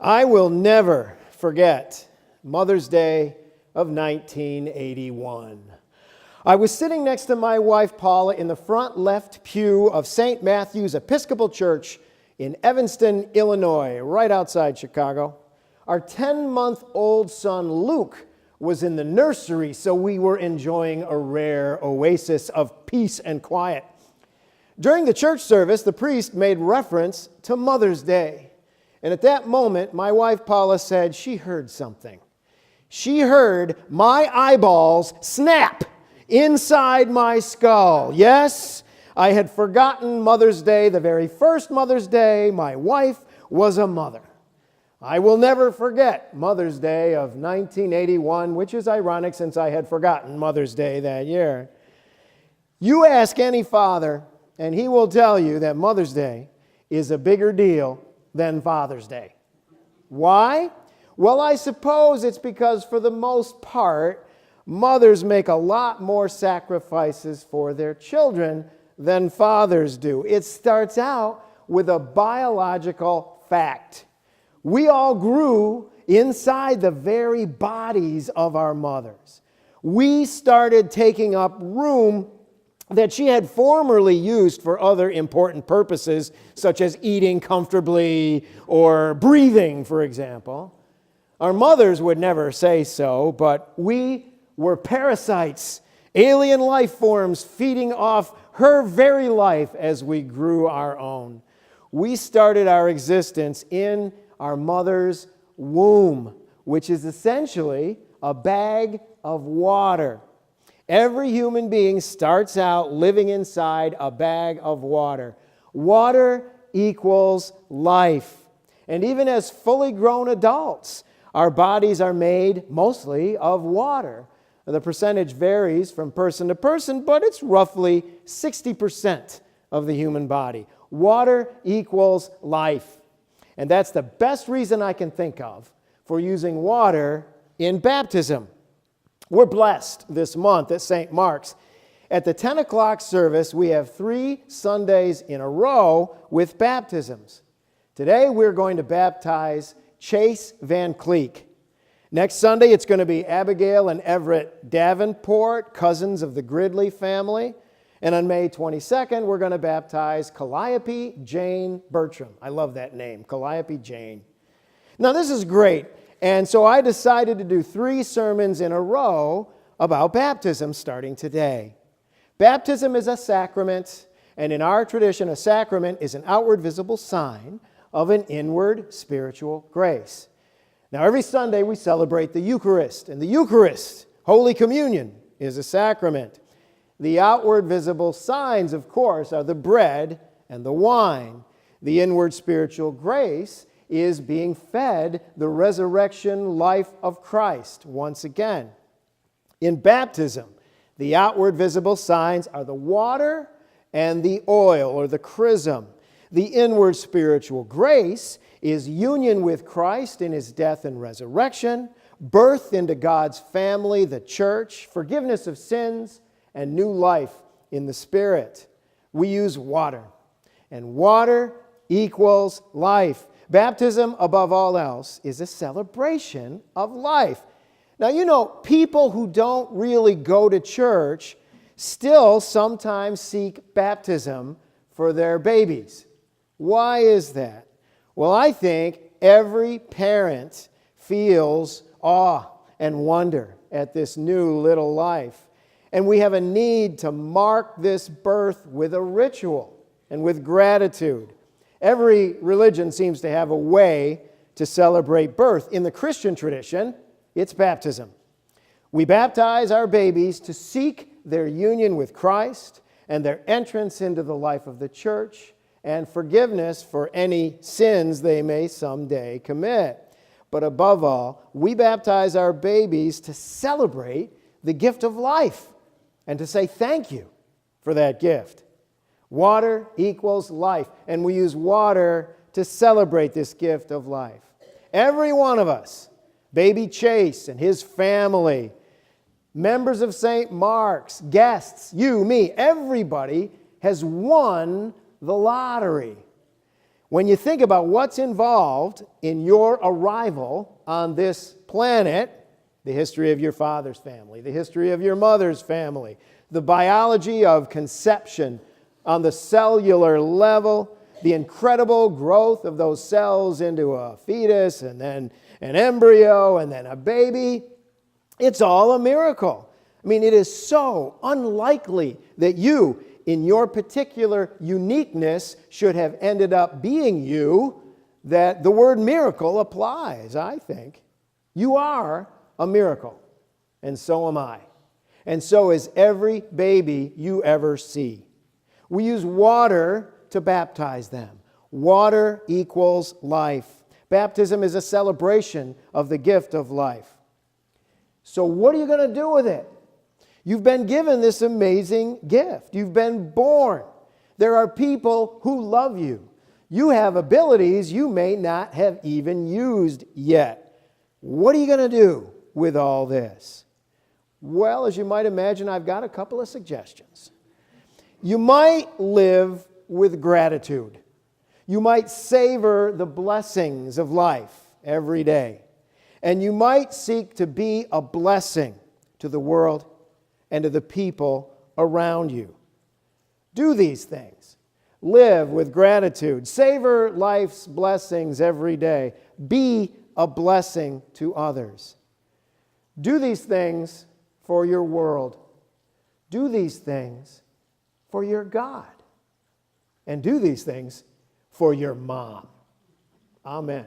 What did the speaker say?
I will never forget Mother's Day of 1981. I was sitting next to my wife Paula in the front left pew of St. Matthew's Episcopal Church in Evanston, Illinois, right outside Chicago. Our 10-month-old son Luke was in the nursery, so we were enjoying a rare oasis of peace and quiet. During the church service, the priest made reference to Mother's Day. And at that moment, my wife Paula said she heard something. She heard my eyeballs snap inside my skull. Yes, I had forgotten Mother's Day, the very first Mother's Day. My wife was a mother. I will never forget Mother's Day of 1981, which is ironic since I had forgotten Mother's Day that year. You ask any father, and he will tell you that Mother's Day is a bigger deal than Father's Day. Why? Well, I suppose it's because for the most part, mothers make a lot more sacrifices for their children than fathers do. It starts out with a biological fact. We all grew inside the very bodies of our mothers. We started taking up room that she had formerly used for other important purposes, such as eating comfortably or breathing, for example. Our mothers would never say so, but we were parasites, alien life forms feeding off her very life as we grew our own. We started our existence in our mother's womb, which is essentially a bag of water. Every human being starts out living inside a bag of water. Water equals life. And even as fully grown adults, our bodies are made mostly of water. The percentage varies from person to person, but it's roughly 60% of the human body. Water equals life. And that's the best reason I can think of for using water in baptism. We're blessed this month at St. Mark's. At the 10 o'clock service, we have 3 Sundays in a row with baptisms. Today, we're going to baptize Chase Van Cleek. Next Sunday, it's going to be Abigail and Everett Davenport, cousins of the Gridley family. And on May 22nd, we're going to baptize Calliope Jane Bertram. I love that name, Calliope Jane. Now, this is great. And so I decided to do 3 sermons in a row about baptism starting today. Baptism is a sacrament, and in our tradition, a sacrament is an outward visible sign of an inward spiritual grace. Now, every Sunday we celebrate the Eucharist, and the Eucharist, Holy Communion, is a sacrament. The outward visible signs, of course, are the bread and the wine. The inward spiritual grace is being fed the resurrection life of Christ once again. In baptism, the outward visible signs are the water and the oil or the chrism. The inward spiritual grace is union with Christ in his death and resurrection, birth into God's family, the church, forgiveness of sins, and new life in the Spirit. We use water, and water equals life. Baptism, above all else, is a celebration of life. Now, you know, people who don't really go to church still sometimes seek baptism for their babies. Why is that? Well, I think every parent feels awe and wonder at this new little life. And we have a need to mark this birth with a ritual and with gratitude. Every religion seems to have a way to celebrate birth. In the Christian tradition, it's baptism. We baptize our babies to seek their union with Christ and their entrance into the life of the church and forgiveness for any sins they may someday commit. But above all, we baptize our babies to celebrate the gift of life and to say thank you for that gift. Water equals life, and we use water to celebrate this gift of life. Every one of us, baby Chase and his family, members of St. Mark's, guests, you, me, everybody has won the lottery. When you think about what's involved in your arrival on this planet, the history of your father's family, the history of your mother's family, the biology of conception on the cellular level, the incredible growth of those cells into a fetus and then an embryo and then a baby, it's all a miracle. I mean, it is so unlikely that you, in your particular uniqueness, should have ended up being you, that the word miracle applies, I think. You are a miracle, and so am I. And so is every baby you ever see. We use water to baptize them. Water equals life. Baptism is a celebration of the gift of life. So what are you going to do with it? You've been given this amazing gift. You've been born. There are people who love you. You have abilities you may not have even used yet. What are you going to do with all this? Well, as you might imagine, I've got a couple of suggestions. You might live with gratitude. You might savor the blessings of life every day. And you might seek to be a blessing to the world and to the people around you. Do these things. Live with gratitude. Savor life's blessings every day. Be a blessing to others. Do these things for your world. Do these things for your God. And do these things for your mom. Amen.